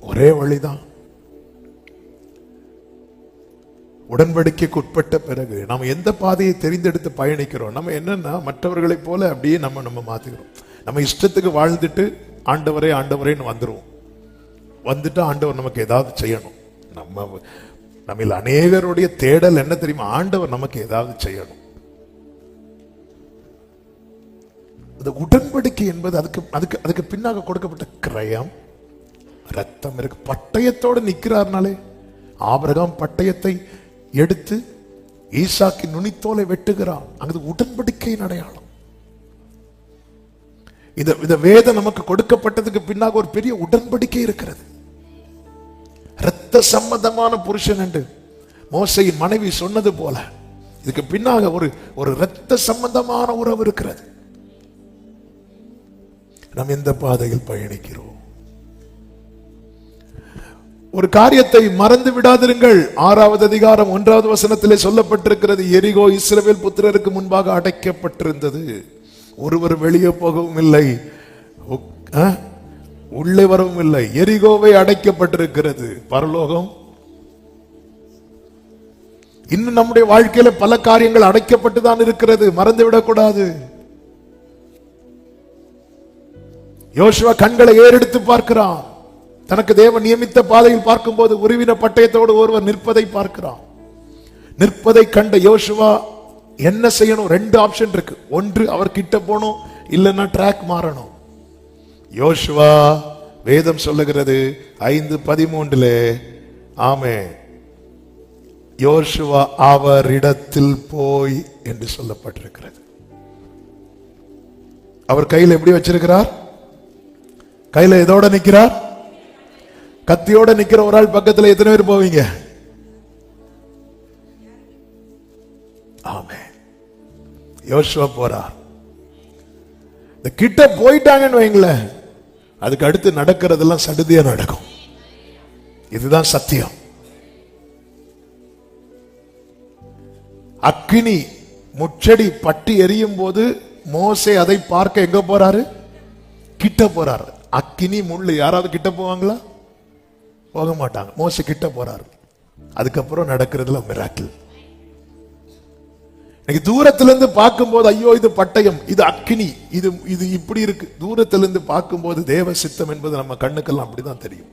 ஒரே வழிதான். உடன்படிக்கைக்கு உட்பட்ட பிறகு நாம் எந்த பாதையை தெரிந்தெடுத்து பயணிக்கிறோம். நம்ம என்னன்னா மற்றவர்களை போல அப்படியே நம்ம மாத்திக்கிறோம். நம்ம இஷ்டத்துக்கு வாழ்ந்துட்டு ஆண்டவரேன்னு வந்துருவோம். வந்துட்டு ஆண்டவர் நமக்கு ஏதாவது செய்யணும். நம்ம அநேகருடைய தேடல் என்ன தெரியுமா? ஆண்டவர் நமக்கு ஏதாவது செய்யணும். இந்த உடன்படிக்கை என்பது அதுக்கு பின்னாக கொடுக்கப்பட்ட கிரயம், ரத்தம் இருக்கு. பட்டயத்தோடு நிற்கிறார்னாலே, ஆபிரகாம் பட்டயத்தை எடுத்து ஈசாக்கின் நுனித்தோலை வெட்டுகிறான். அங்கு உடன்படிக்கையின் அடையாளம். இந்த வேதம் நமக்கு கொடுக்கப்பட்டதுக்கு பின்னாக ஒரு பெரிய உடன்படிக்கை இருக்கிறது. இரத்த சம்பந்தமான புருஷன் என்று மோசையின் மனைவி சொன்னது போல இதுக்கு பின்னாக ஒரு இரத்த சம்பந்தமான உறவு இருக்கிறது. நாம் எந்த பாதையில் பயணிக்கிறோம்? ஒரு காரியத்தை மறந்து விடாதிருங்கள். 6வது அதிகாரம் 1வது வசனத்திலே சொல்லப்பட்டிருக்கிறது, எரிகோ இஸ்ரவேல் புத்திரருக்கு முன்பாக அடைக்கப்பட்டிருந்தது. ஒருவர் வெளியே போகவும் இல்லை, உள்ளே வரவும் இல்லை. எரிகோவை அடைக்கப்பட்டிருக்கிறது. பரலோகம் இன்னும் நம்முடைய வாழ்க்கையில பல காரியங்கள் அடைக்கப்பட்டுதான் இருக்கிறது. மறந்து விடக்கூடாது. யோசுவா கண்களை ஏறெடுத்து பார்க்கிறான். தனக்கு தேவன் நியமித்த பாதையில் பார்க்கும்போது உருவின பட்டயத்தோடு ஒருவர் நிற்பதை பார்க்கிறான். நிற்பதை கண்ட யோசுவா என்ன செய்யணும்? 2 ஆப்ஷன் இருக்கு. ஒன்று அவர் கிட்ட போகணும், இல்லைன்னா ட்ராக் மாறணும். யோசுவா வேதம் சொல்லுகிறது 5:13 ஆமே, யோசுவா அவரிடத்தில் போய் என்று சொல்லப்பட்டிருக்கிறது. அவர் கையில் எப்படி வச்சிருக்கிறார்? கையில எதோட நிக்கிறார்? கத்தியோட நிக்கிற ஒரு ஆள் பக்கத்துல எத்தனை பேர் போவீங்க? ஆமே, யோசுவா போறார். இந்த கிட்ட போயிட்டாங்கன்னு வைங்களேன், அதுக்கு அடுத்து நடக்கிறதெல்லாம் சடுதியா நடக்கும். இதுதான் சத்தியம். அக்கினி முச்செடி பட்டி எரியும் போது மோசே அதை பார்க்க எங்க போறாரு? கிட்ட போறாரு. அக்கினி முள்ளு, யாராவது கிட்ட போவாங்களா? போக மாட்டாங்க. மோசே கிட்ட போறாரு. அதுக்கப்புறம் நடக்கிறதுல மிராக்கிள். தூரத்திலிருந்து பார்க்கும்போது ஐயோ இது பட்டயம், இது அக்கினி, இது இப்படி இருக்கு. தூரத்திலிருந்து பார்க்கும்போது தேவ சித்தம் என்பது நம்ம கண்ணுக்கெல்லாம் அப்படிதான் தெரியும்.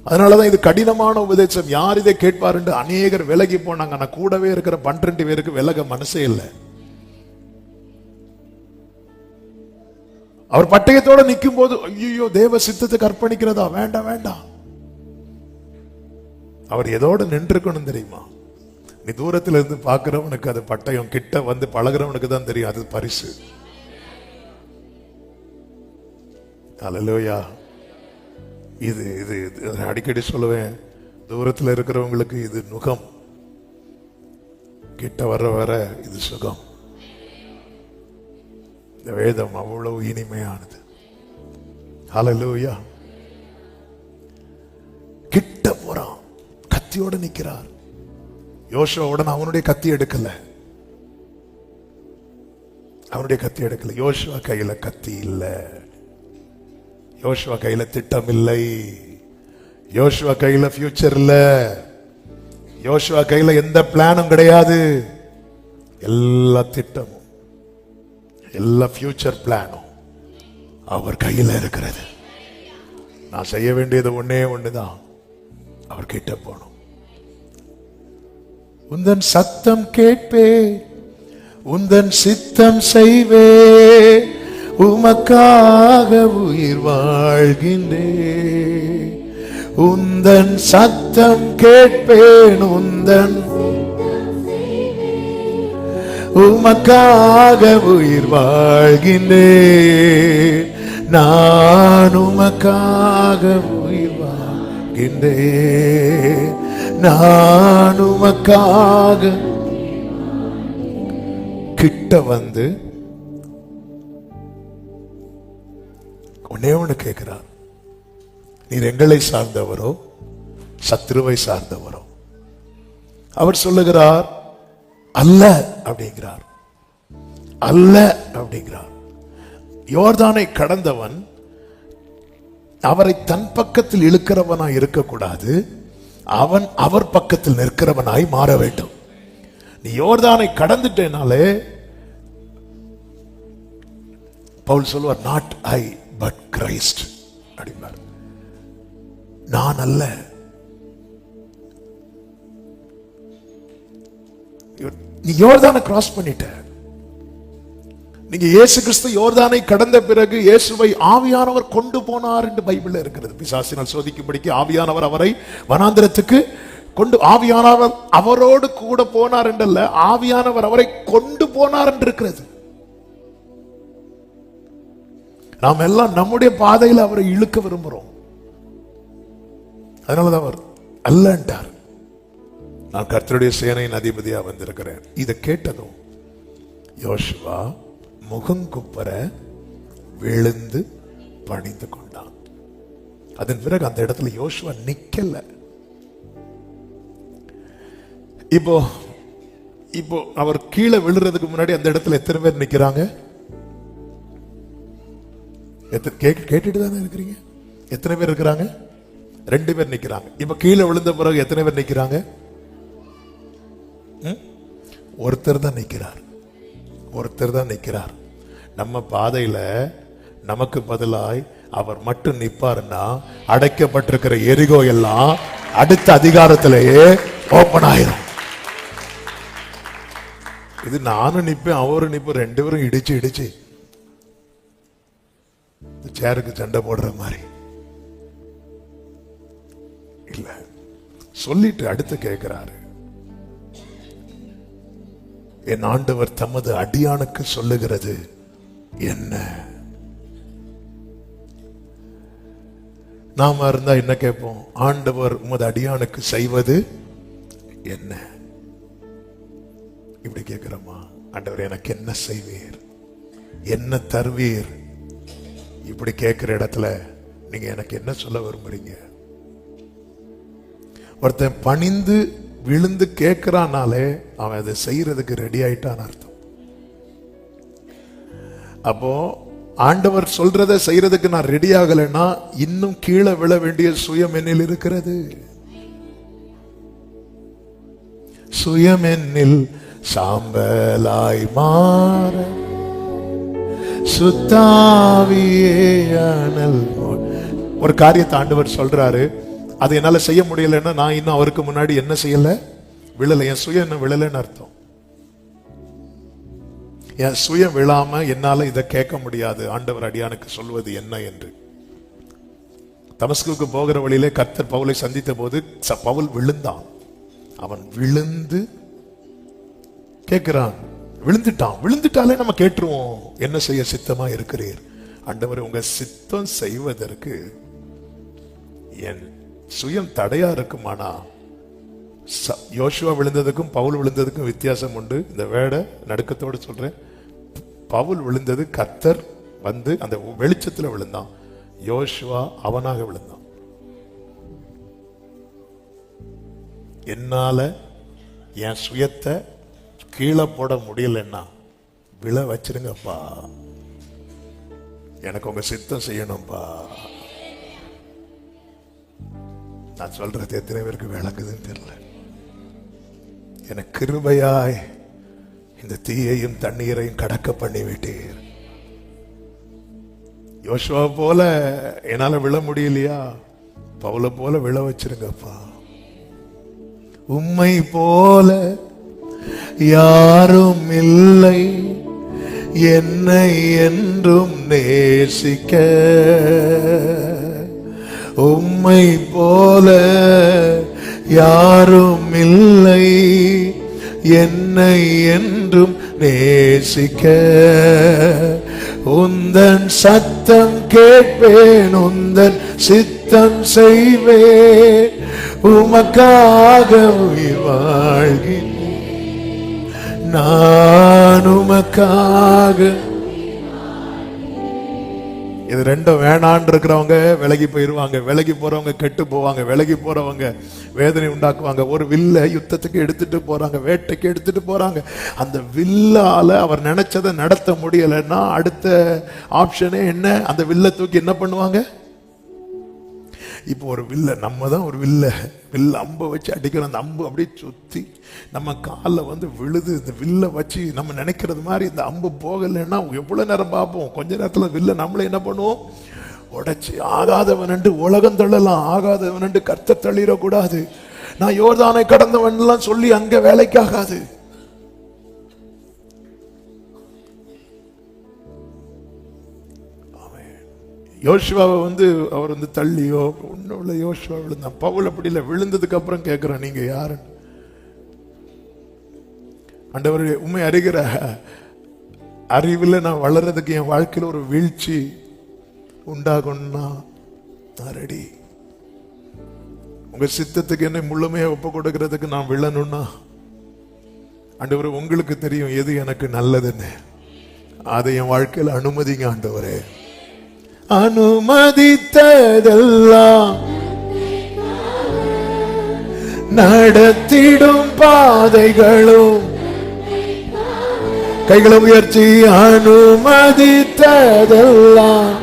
அதனாலதான் இது கடினமான உபதேசம். யார் இதை கேட்பார் என்று அநேகர் விலகி போனாங்க. நான் கூடவே இருக்கிற 12 பேருக்கு விலக மனசே இல்லை. அவர் பட்டயத்தோட நிற்கும் போது ஐயோ தேவ சித்தத்துக்கு அர்ப்பணிக்கிறதா? வேண்டாம் வேண்டாம். அவர் எதோட நின்றுக்கணும் தெரியுமா? நீ தூரத்துல இருந்து பார்க்கிறவனுக்கு அது பட்டயம், கிட்ட வந்து பழகிறவனுக்கு தான் தெரியும் அது பரிசு. அல்லேலூயா. இது அடிக்கடி சொல்லுவேன், தூரத்தில் இருக்கிறவங்களுக்கு இது நுகம், கிட்ட வர இது சுகம். இந்த வேதம் அவ்வளவு இனிமையானது. ஹல்லேலூயா. கிட்ட போறான், கத்தியோட நிக்கிறார். யோசுவாவுடன் அவனுடைய கத்தி எடுக்கல, யோசுவா கையில கத்தி இல்ல, யோசுவா கையில திட்டம் இல்லை, யோசுவா கையில ஃபியூச்சர் இல்ல, யோசுவா கையில எந்த பிளானும் கிடையாது. எல்லா திட்டமும் எல்லா ஃபியூச்சர் பிளானும் அவர் கையில இருக்கிறது. நான் செய்ய வேண்டியது ஒன்னே ஒண்ணுதான், அவர் கிட்ட போகணும். உந்தன் சத்தம் கேட்பே, உந்தன் சித்தம் செய்வே, உமக்காக உயிர் வாழ்கின்றே. உந்தன் சத்தம் கேட்பேன், உமக்காக உயிர் வாழ்கின்றேன். நான் உமக்காக உயிர் வாழ்கின்றேன். நான் உமக்காக. கிட்ட வந்து ஒன்னே ஒண்ணு கேட்கிறார், நீர் எங்களை சார்ந்தவரோ சத்ருவை சார்ந்தவரோ? அவர் சொல்லுகிறார் அல்ல அப்படிங்கிறார், அல்ல அப்படிங்கிறார். யோர்தானை கடந்தவன் அவரை தன் பக்கத்தில் இழுக்கிறவனாய் இருக்கக்கூடாது, அவன் அவர் பக்கத்தில் நிற்கிறவனாய் மாற வேண்டும். நீ யோர்தானை கடந்துட்டேனாலே பவுல் சொல்வார், நாட் ஐ பட் கிரைஸ்ட் அப்படின்னார். நான் அல்ல, நீ யோர்தானை கிராஸ் பண்ணிட்ட. நீங்க இயேசு கிறிஸ்து யோர்தானை கடந்த பிறகு இயேசுவை ஆவியானவர் கொண்டு போனார் என்று பைபிள்ல இருக்கிறது. பிசாசினால் சோதிக்கும்படிக்கு ஆவியானவர் அவரை வனாந்திரத்துக்கு கொண்டு, ஆவியானவர் அவரோடு கூட போனார் என்றல்ல, ஆவியானவர் அவரை கொண்டு போனார் என்று இருக்கிறது. நாம் எல்லாம் நம்முடைய பாதையில் அவரை இழுக்க விரும்புகிறோம். அதனாலதான் அவர் அல்லன்றார். நான் கர்த்தருடைய சேனையின் அதிபதியா வந்திருக்கிறேன். இதை கேட்டதும் யோசுவா முகங்குப்புற விழுந்து பணிந்து கொண்டான். அதன் பிறகு அந்த இடத்துல யோசுவா நிக்கல. இப்போ இப்போ அவர் கீழே விழுறதுக்கு முன்னாடி அந்த இடத்துல எத்தனை பேர் நிக்கிறாங்க? கேட்டுட்டு தானே இருக்கிறீங்க? எத்தனை பேர் இருக்கிறாங்க? 2 பேர் நிக்கிறாங்க. இப்ப கீழே விழுந்த பிறகு எத்தனை பேர் நிக்கிறாங்க? ஒருத்தர் தான் நிக்கிறார். ஒருத்தர் தான் நிக்கிறார். நம்ம பாதையில நமக்கு பதிலாய் அவர் மட்டும் நிப்பாருன்னா அடைக்கப்பட்டிருக்கிற எரிகோ எல்லாம் அடுத்த அதிகாரத்திலேயே ஓபன் ஆயிரும். இது நானும் நிப்பேன், அவரும் நிப்பேன், 2 பேரும் இடிச்சு இடிச்சு சேருக்கு சண்டை போடுற மாதிரி இல்ல. சொல்லிட்டு அடுத்து கேட்கிறாரு, என் ஆண்டவர் தமது அடியானுக்கு சொல்லுகிறது என்ன? நாம இருந்தா என்ன கேட்போம்? ஆண்டவர் உமது அடியானுக்கு செய்வது என்ன? இப்படி கேட்கிறோமா? ஆண்டவர் எனக்கு என்ன செய்வீர், என்ன தருவீர்? இப்படி கேட்கிற இடத்துல நீங்க எனக்கு என்ன சொல்ல விரும்புறீங்க? ஒருத்தன் பணிந்து விழுந்து கேட்கிறானாலே அவன் அதை செய்யறதுக்கு ரெடி ஆயிட்டான் அர்த்தம். அப்போ ஆண்டவர் சொல்றதை செய்யறதுக்கு நான் ரெடி ஆகலைன்னா இன்னும் கீழே விழ வேண்டிய சுயம் என்னில் இருக்கிறது. சுயம் என்னில் சாம்பலாய் மாற சுத்தாவியேனல். ஒரு காரியத்தை ஆண்டவர் சொல்றாரு, அது என்னால செய்ய முடியலன்னா நான் இன்னும் அவருக்கு முன்னாடி என்ன செய்யல? விழல. என் சுயம் என்ன விழலன்னு அர்த்தம். என் சுயம் விழாம என்னால இதை கேட்க முடியாது. ஆண்டவர் அடியானுக்கு சொல்வது என்ன என்று. தமஸ்குக்கு போகிற வழியிலே கர்த்தர் பவுலை சந்தித்த போது பவுல் விழுந்தான். அவன் விழுந்து கேட்கிறான். விழுந்துட்டாலே நம்ம கேட்டுருவோம், என்ன செய்ய சித்தமா இருக்கிறீர்? ஆண்டவர் உங்க சித்தம் செய்வதற்கு என் சுயம் தடையா இருக்குமானா? யோசுவா விழுந்ததுக்கும் பவுல் விழுந்ததுக்கும் வித்தியாசம் உண்டு. இந்த வேடை நடுக்கத்தோடு சொல்றேன். பவுல் விழுந்தது கர்த்தர் வந்து அந்த வெளிச்சத்துல விழுந்தான். யோசுவா அவனாக விழுந்தான். என்னால என் சுயத்தை கீழே போட முடியலன்னா விழ வச்சிருங்கப்பா, எனக்கு உங்க சித்தம் செய்யணும்பா. நான் சொல்றது எத்தனை பேருக்கு விளங்குதுன்னு தெரியல. எனக்கு கிருபையாய் இந்த தீயையும் தண்ணீரையும் கடக்க பண்ணி விட்டீர். யோசுவா போல என்னால விழ முடியலையா? பவுல போல விழ வச்சிருங்கப்பா. உம்மை போல யாரும் இல்லை என்னை என்றும் நேசிக்க. உம்மை போல யாரும் இல்லை என்னை என்றும் நேசிக்க. உந்தன் சத்தம் கேட்பேன், உந்தன் சித்தம் செய்வேன், உமக்காக உயிர் வாழ்கிறேன் நான் உமக்காக. இது ரெண்டும் வேணான்னு இருக்கிறவங்க விலகி போயிருவாங்க, விலகி போறவங்க கெட்டு போவாங்க, விலகி போறவங்க வேதனை உண்டாக்குவாங்க. ஒரு வில்ல யுத்தத்துக்கு எடுத்துட்டு போறாங்க, வேட்டைக்கு எடுத்துட்டு போறாங்க. அந்த வில்லால அவர் நினைச்சதை நடத்த முடியலைன்னா அடுத்த ஆப்ஷனே என்ன? அந்த வில்ல தூக்கி என்ன பண்ணுவாங்க? இப்போ ஒரு வில்ல நம்ம தான் ஒரு வில்ல அம்பை வச்சு அடிக்கிறோம். அந்த அம்பு அப்படியே சுற்றி நம்ம காலில் வந்து விழுது. இந்த வில்லை வச்சு நம்ம நினைக்கிறது மாதிரி இந்த அம்பு போகலைன்னா எவ்வளோ நேரம் பார்ப்போம். கொஞ்ச நேரத்தில் வில்ல நம்மளே என்ன பண்ணுவோம், உடைச்சி. ஆகாதவனண்டு உலகம் தள்ளலாம், ஆகாதவனண்டு கர்த்தர் தள்ளிடக்கூடாது. நான் யோர்தானை கடந்தவன்லாம் சொல்லி அங்க வேலைக்காகாது. யோசுவாவை வந்து அவர் வந்து தள்ளியோ ஒன்றும் இல்லை. யோசுவா விழுந்தான். பவுல் அப்படி இல்லை, விழுந்ததுக்கு அப்புறம் கேட்கிறேன் நீங்க யாருன்னு. ஆண்டவர் உண்மை அறிகிற அறிவில் நான் வளர்றதுக்கு என் வாழ்க்கையில் ஒரு வீழ்ச்சி உண்டாகும்னா நான் ரெடி. உங்க சித்தத்துக்கு என்னை முழுமையா ஒப்பு கொடுக்கறதுக்கு நான் விழணும்னா ஆண்டவர் உங்களுக்கு தெரியும் எது எனக்கு நல்லதுன்னு. அதை என் வாழ்க்கையில் அனுமதிங்க ஆண்டவரே. அனுமதித்ததெல்லாம் நடத்திடும் பாதைகளும் கைகளை உயர்த்தி அனுமதித்ததெல்லாம்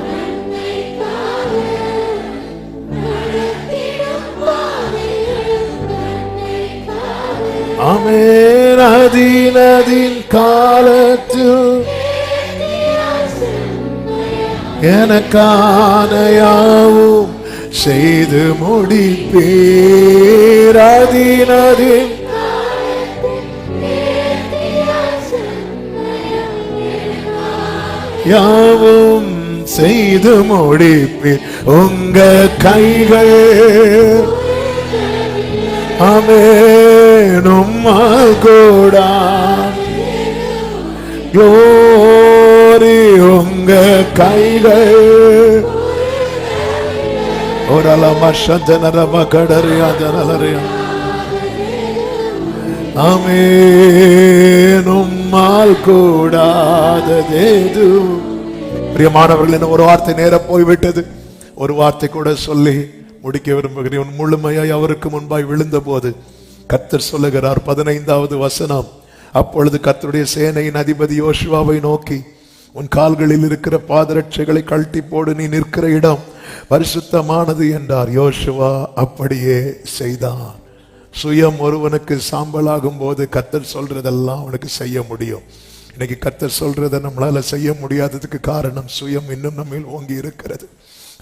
ஆமென். அதின் காலத்தில் எனக்கான யாவும் செய்து முடிப்பீர். அதின் யாவும் செய்து முடிப்பீர். உங்க கைகள் ஆமென் உம்மால் கூடா glory உங்க கைகள் ஓரல மஷந்தனரம கடரியா ஜனலரியா ஆமென் உம்மால் கூடாததேது. பிரியமானவர்களே, ஒரு வார்த்தை நேர போய்விட்டது. ஒரு வார்த்தை கூட சொல்லி முடிக்க விரும்புகிறேன். முழுமையாய் அவருக்கு முன்பாய் விழுந்த போது கர்த்தர் சொல்லுகிறார் 15வது வசனம். அப்பொழுது கர்த்தருடைய சேனையின் அதிபதி யோசுவாவை நோக்கி, உன் கால்களில் இருக்கிற பாதரட்சைகளை கழட்டி போடு, நீ நிற்கிற இடம் பரிசுத்தமானது என்றார். யோசுவா அப்படியே செய்தான். சுயம் ஒருவனுக்கு சாம்பலாகும் போது கர்த்தர் சொல்றதெல்லாம் அவனுக்கு செய்ய முடியும். இன்னைக்கு கர்த்தர் சொல்றதை நம்மளால செய்ய முடியாததுக்கு காரணம் சுயம் இன்னும் நம்மில் ஓங்கி இருக்கிறது.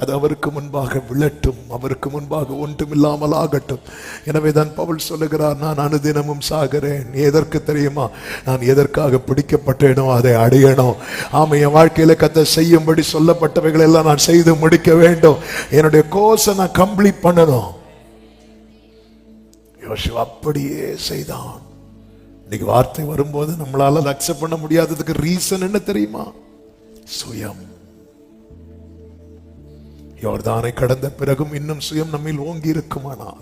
அது அவருக்கு முன்பாக விழட்டும், அவருக்கு முன்பாக ஒன்றுமில்லாமல் ஆகட்டும். எனவே தான் பவுல் சொல்லுகிறார், நான் அனுதினமும் சாகிறேன். எதற்கு தெரியுமா? நான் எதற்காக பிடிக்கப்பட்டேனோ அதை அடையணும். ஆமா, என் வாழ்க்கையில கர்த்தர் செய்யும்படி சொல்லப்பட்டவைகள் எல்லாம் நான் செய்து முடிக்க வேண்டும். என்னுடைய கோர்ஸை நான் கம்ப்ளீட் பண்ணணும். யோசுவா அப்படியே செய்தான். இன்னைக்கு வார்த்தை வரும்போது நம்மளால அக்செப்ட் பண்ண முடியாததுக்கு ரீசன் என்ன தெரியுமா? சுயம். யோர்தானை கடந்த பிறகும் இன்னும் சுயம் நம்மில் ஓங்கி இருக்குமானால்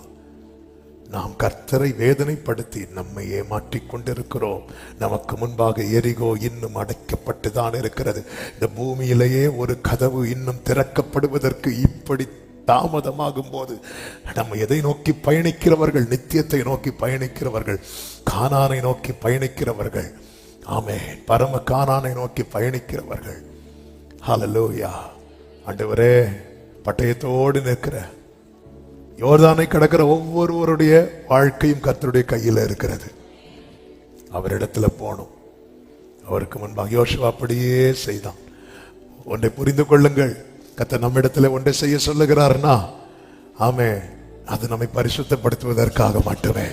நாம் கர்த்தரை வேதனைப்படுத்தி நம்மை ஏமாற்றிக் கொண்டிருக்கிறோம். நமக்கு முன்பாக எரிகோ இன்னும் அடைக்கப்பட்டுதான் இருக்கிறது. இந்த பூமியிலேயே ஒரு கதவு இன்னும் திறக்கப்படுவதற்கு இப்படி தாமதமாகும் போது நம்ம எதை நோக்கி பயணிக்கிறவர்கள்? நித்தியத்தை நோக்கி பயணிக்கிறவர்கள், கானானை நோக்கி பயணிக்கிறவர்கள். ஆமென். பரம கானானை நோக்கி பயணிக்கிறவர்கள். ஹல்லேலூயா. ஆண்டவரே, பட்டயத்தோடு நிற்கிற யோர்தானை கடக்கிற ஒவ்வொருவருடைய வாழ்க்கையும் கர்த்தருடைய கையில் இருக்கிறது. அவரிடத்துல போனோம். அவருக்கு முன்பாக யோசுவா அப்படியே செய்தான். ஒன்றை புரிந்து கொள்ளுங்கள், கர்த்தர் நம்மிடத்துல ஒன்றை செய்ய சொல்லுகிறார்னா ஆமென், அது நம்மை பரிசுத்தப்படுத்துவதற்காக மட்டுமே.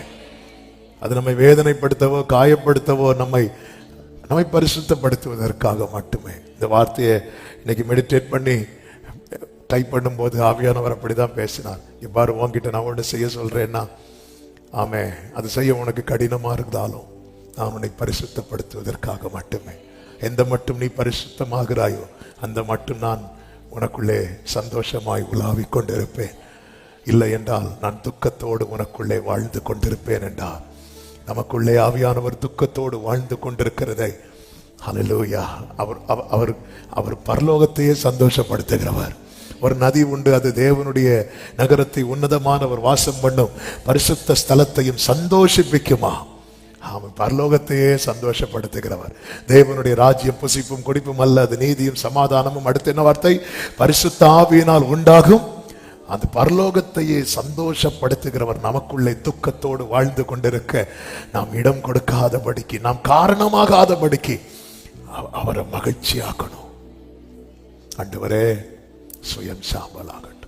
அது நம்மை வேதனைப்படுத்தவோ காயப்படுத்தவோ நம்மை பரிசுத்தப்படுத்துவதற்காக மட்டுமே. இந்த வார்த்தையை இன்னைக்கு மெடிடேட் பண்ணி டைப் பண்ணும்போது ஆவியானவர் அப்படிதான் பேசினார். இவ்வாறு உன்கிட்ட நான் ஒன்று செய்ய சொல்றேன்னா ஆமே, அது செய்ய உனக்கு கடினமா இருந்தாலும் நான் உன்னை பரிசுத்தப்படுத்துவதற்காக மட்டுமே. எந்த மட்டும் நீ பரிசுத்தமாகிறாயோ அந்த மட்டும் நான் உனக்குள்ளே சந்தோஷமாய் உலாவிக் கொண்டிருப்பேன். இல்லை என்றால் நான் துக்கத்தோடு உனக்குள்ளே வாழ்ந்து கொண்டிருப்பேன் என்றார். நமக்குள்ளே ஆவியானவர் துக்கத்தோடு வாழ்ந்து கொண்டிருக்கிறதை ஹல்லேலூயா, அவர் பரலோகத்தையே சந்தோஷப்படுத்துகிறவர். ஒரு நதி உண்டு, அது தேவனுடைய நகரத்தை உன்னதமானவர் வாசம் பண்ணும் பரிசுத்த ஸ்தலத்தையும் சந்தோஷிப்பிக்குமா. அவன் பரலோகத்தையே சந்தோஷப்படுத்துகிறவர். தேவனுடைய ராஜ்யம் புசிப்பும் குடிப்பும் அல்ல, அது நீதியும் சமாதானமும். அடுத்த என்ன வார்த்தை? பரிசுத்த ஆவியினால் உண்டாகும் அந்த பரலோகத்தையே சந்தோஷப்படுத்துகிறவர் நமக்குள்ளே துக்கத்தோடு வாழ்ந்து கொண்டிருக்க நாம் இடம் கொடுக்காதபடிக்கு, நாம் காரணமாகாதபடிக்கு அவரை மகிழ்ச்சியாக்கணும். ஆண்டவரே, சுயம் சாம்பலாகட்டும்.